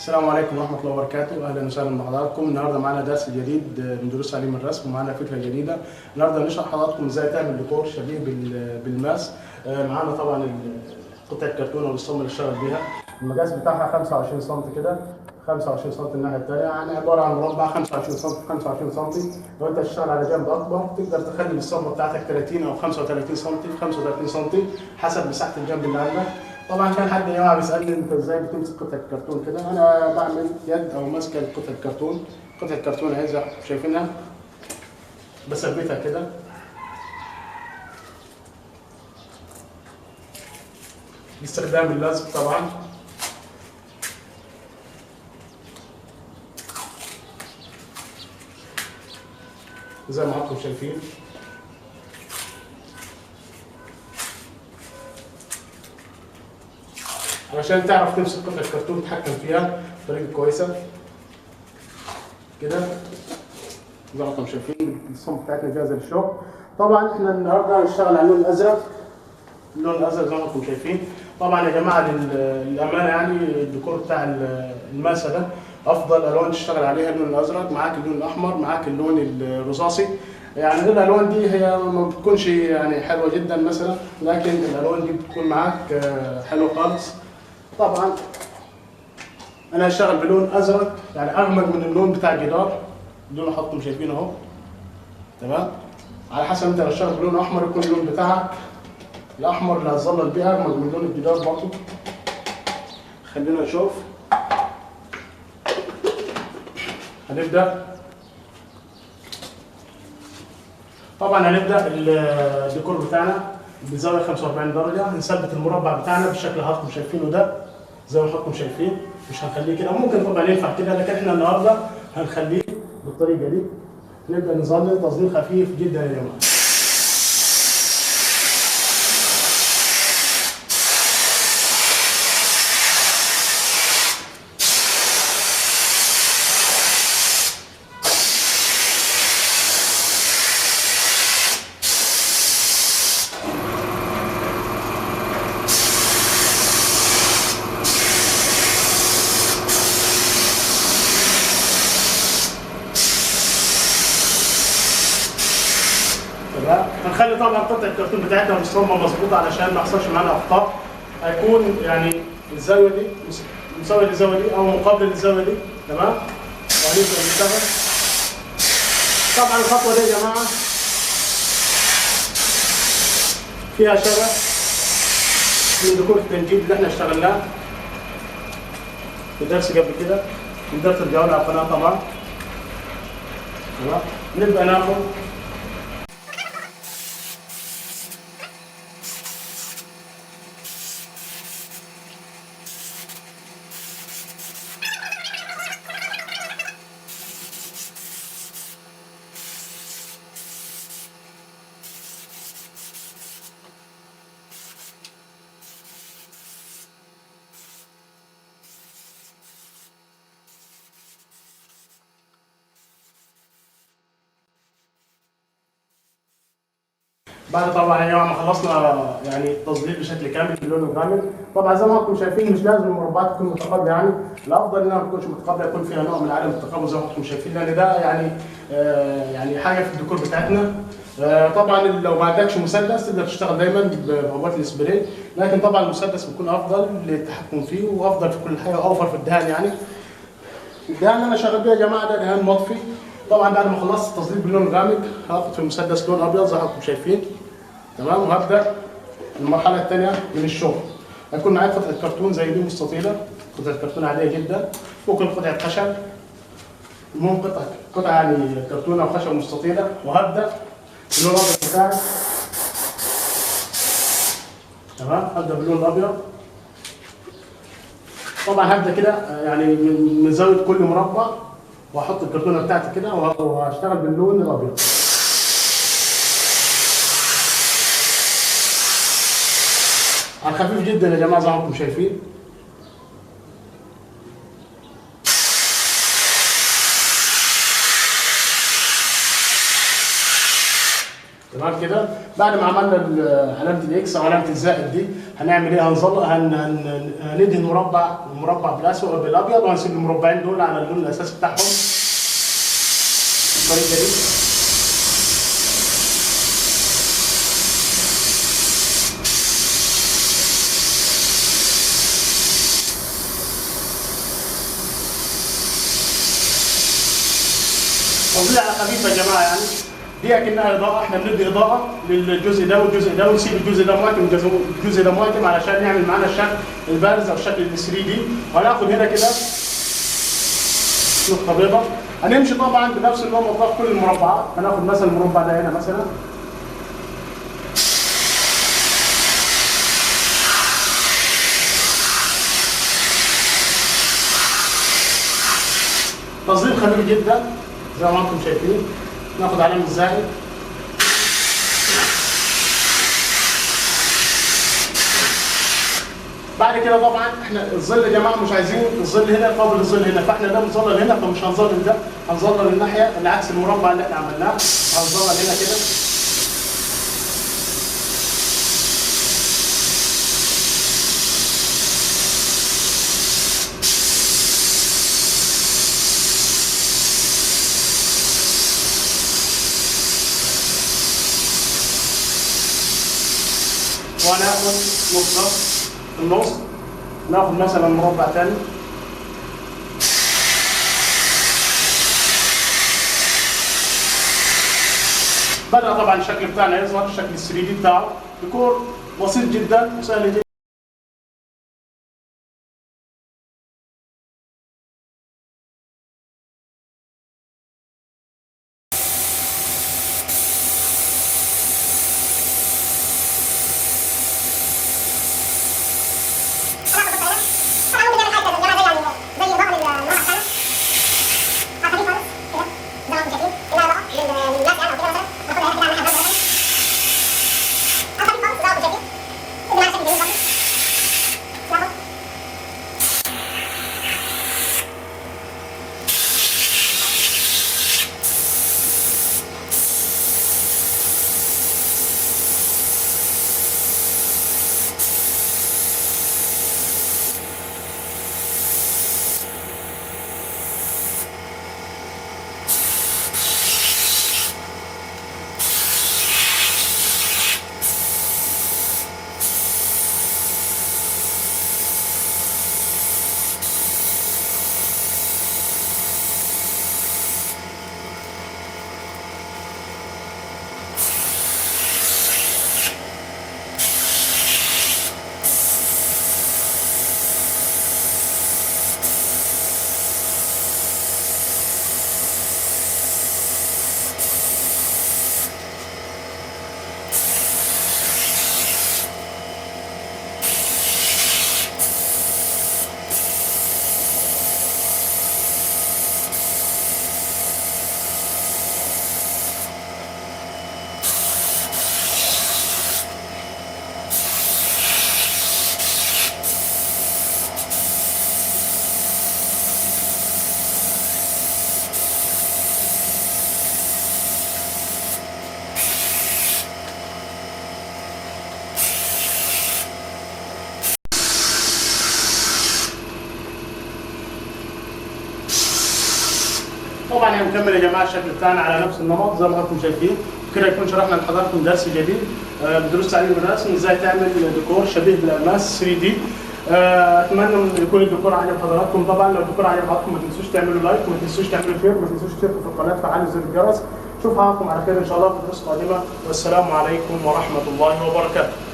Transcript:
السلام عليكم ورحمة الله وبركاته، أهلا وسهلا بحضراتكم. النهارده معانا درس جديد من دروس تعليم الرسم ومعانا فكرة جديدة. النهارده هنشرح لحضراتكم ازاي تعمل ديكور شبيه بالماس. معانا طبعا قطعة كرتونة والصمغ اللي اشتغل بيها. المقاس بتاعها 25 سم كده، 25 سم الناحية التانية، يعني عبارة عن مربع 25 سم في 25 سم. لو أنت هتشتغل على جنب أكبر تقدر تخلي الصمغة بتاعتك 30 أو 35 سم في 35 سم حسب مساحة الجنب اللي عندك. طبعا كان حد يا جماعه بيسالني انت ازاي بتمسك قطعه كرتون كده. انا بعمل يد او ماسكه قطعه كرتون. قطعه كرتون اهي زي شايفينها، بثبتها كده باستخدام اللزق طبعا. زي ما حضراتكم شايفين علشان تعرف تمسك قطعة كرتون تتحكم فيها بطريقة كويسة كده. زي ما انتم شايفين الصمغ بتاعتنا جاهزة للشغل. طبعا احنا النهارده هنشتغل على اللون الازرق. اللون الازرق زي ما انتم شايفين. طبعا يا جماعة للأمانة يعني الديكور بتاع الماسة ده أفضل ألوان تشتغل عليها اللون الأزرق، معاك اللون الأحمر، معاك اللون الرصاصي. يعني الألوان دي هي ما بتكونش يعني حلوة جدا مثلا، لكن الألوان دي بتكون معاك حلوة خالص. طبعا انا هشتغل بلون ازرق يعني اغمق من اللون بتاع الجدار. اللون اللي حضراتكم شايفينه اهو، تمام. على حسب انت لو هتشتغل بلون احمر يكون اللون بتاعك الاحمر اللي هتظلل بيه اغمق من لون الجدار برضه. خلينا نشوف. هنبدا طبعا الديكور بتاعنا بزاويه 45 درجه. هنثبت المربع بتاعنا بالشكل اللي حضراتكم شايفينه ده زي ما حضراتكم شايفين. مش هنخليه كده، ممكن طبعا ينفع كده، لكن احنا النهارده هنخليه بالطريقه دي. نبدا نظلل تظليل خفيف جدا يا جماعه. هنخلي طبعا قطعه الكرتون بتاعتنا والصمغه مظبوطه علشان ما يحصلش معانا اخطاء. هيكون يعني الزاويه دي مساويه للزاويه دي او مقابله للزاويه دي، تمام. وهنبدا نشتغل. طبعا الخطوه دي يا جماعه فيها شبه من ديكور التنجيد اللي احنا اشتغلناه في درس قبل كده. تقدروا ترجعوا لي على القناه طبعا، تمام. نبدا ناخد بعد طبعا يا جماعه ما خلصنا يعني التظليل بشكل كامل باللون الغامق. طبعا زي ما انتم شايفين مش لازم المربعات تكون متقابله، يعني الافضل انها ما تكونش متقابله، يكون فيها نوع من عدم التقابل زي ما انتم شايفين، لان ده يعني حاجه في الديكور بتاعتنا. طبعا لو ما عندكش مسدس تقدر تشتغل دايما ببوابات السبراي، لكن طبعا المسدس بيكون افضل للتحكم فيه وافضل في كل حاجه واوفر في الدهان. يعني الدهان اللي انا شغال بيه يا جماعه ده دهان مطفي. طبعا بعد ما خلصت التظليل باللون الغامق هاخد في المسدس لون ابيض زي ما انتم شايفين، تمام. وهبدا المرحله الثانيه من الشغل. هيكون معايا قطعه كرتون زي دي مستطيله، قطعه كرتون عاديه جدا، ممكن قطعه خشب، المهم قطعه يعني كرتون او خشب مستطيله. وهبدا باللون الابيض بتاعي، تمام. هبدا باللون الابيض. طبعا هبدا كده يعني من زاويه كل مربع، واحط الكرتونه بتاعتي كده وهشتغل باللون الابيض. على خفيف جدا يا جماعه زي ما انتم شايفين. تمام كده. بعد ما عملنا علامه الاكس او علامه الزائد دي هنعمل ايه؟ هندهن المربع بالابيض، وهنسيب المربعين دول على اللون الاساسي بتاعهم بالطريقه دي. توزيع على خفيف يا جماعه، يعني دي اكنها اضاءه، احنا بندي اضاءه للجزء ده والجزء ده، ونسيب الجزء ده مواكب والجزء ده مواكب علشان يعمل معانا الشكل البارز او الشكل ال 3 دي. وهناخد هنا كده نقطه بيضاء. هنمشي طبعا بنفس النمط ده في كل المربعات. هناخد مثلا المربع ده هنا مثلا، تصدير خفيف جدا زي ما انتم شايفين. ناخد علامه الزائد، بعد كده طبعا احنا الظل يا جماعه مش عايزين الظل هنا يقابل الظل هنا، فاحنا ده بنظلل هنا، فمش هنظلل ده، هنظلل الناحيه اللي عكس المربع اللي احنا عملناه، هنظلل هنا كده. وهناخد نقطه في النص، ناخد مثلا مربع تاني، بدأ طبعا الشكل بتاعنا يظهر، الشكل ال 3 دي بتاعه ديكور بسيط جدا وسهل جدا. طبعا هنكمل يا جماعه الشكل بتاعنا على نفس النمط زي ما انتم شايفين. كده يكون شرحنا لحضراتكم درس جديد بدروس تعليم الرسم، ازاي تعمل ديكور شبيه بالالماس 3 دي. اتمنى ان يكون الديكور عجب حضراتكم. طبعا لو الديكور عجب حضراتكم ما تنسوش تعملوا لايك، وما تنسوش تعملوا شير، وما تنسوش تشتركوا في القناه وتفعلوا زر الجرس. اشوف حضراتكم على خير ان شاء الله في دروس قادمه، والسلام عليكم ورحمه الله وبركاته.